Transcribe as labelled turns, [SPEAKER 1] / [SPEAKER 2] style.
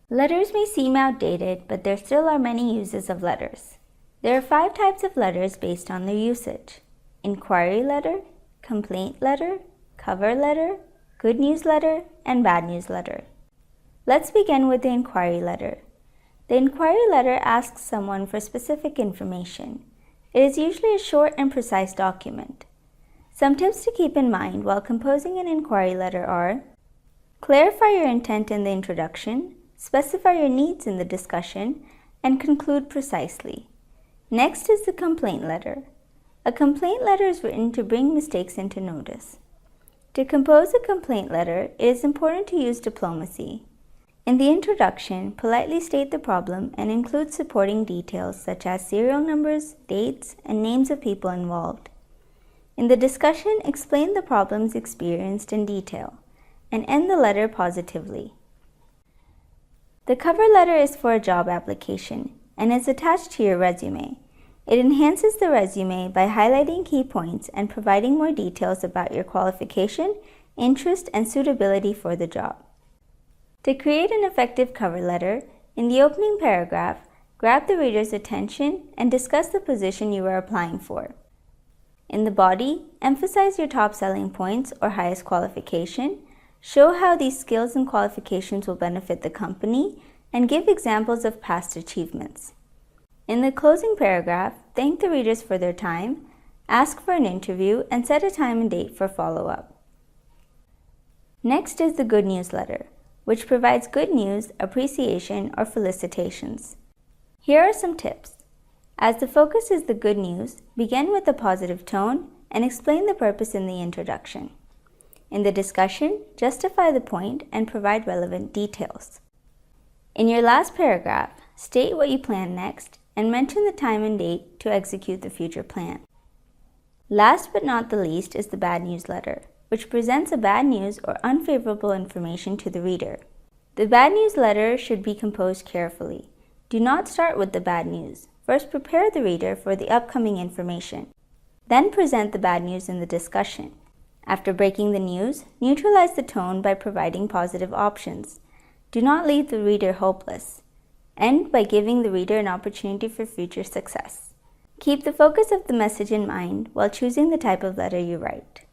[SPEAKER 1] Letters may seem outdated, but there still are many uses of letters. There are 5 types of letters based on their usage: inquiry letter, complaint letter, cover letter, good news letter, and bad news letter. Let's begin with the inquiry letter. The inquiry letter asks someone for specific information. It is usually a short and precise document. Some tips to keep in mind while composing an inquiry letter are: clarify your intent in the introduction, specify your needs in the discussion, and conclude precisely. Next is the complaint letter. A complaint letter is written to bring mistakes into notice. To compose a complaint letter, it is important to use diplomacy. In the introduction, politely state the problem and include supporting details such as serial numbers, dates, and names of people involved. In the discussion, explain the problems experienced in detail, and end the letter positively. The cover letter is for a job application and is attached to your resume. It enhances the resume by highlighting key points and providing more details about your qualification, interest, and suitability for the job. To create an effective cover letter, in the opening paragraph, grab the reader's attention and discuss the position you are applying for. In the body, emphasize your top selling points or highest qualification, show how these skills and qualifications will benefit the company, and give examples of past achievements. In the closing paragraph, thank the readers for their time, ask for an interview, and set a time and date for follow-up. Next is the good news letter, which provides good news, appreciation, or felicitations. Here are some tips. As the focus is the good news, begin with a positive tone and explain the purpose in the introduction. In the discussion, justify the point and provide relevant details. In your last paragraph, state what you plan next and mention the time and date to execute the future plan. Last but not the least is the bad news letter, which presents a bad news or unfavorable information to the reader. The bad news letter should be composed carefully. Do not start with the bad news. First, prepare the reader for the upcoming information. Then present the bad news in the discussion. After breaking the news, neutralize the tone by providing positive options. Do not leave the reader hopeless. End by giving the reader an opportunity for future success. Keep the focus of the message in mind while choosing the type of letter you write.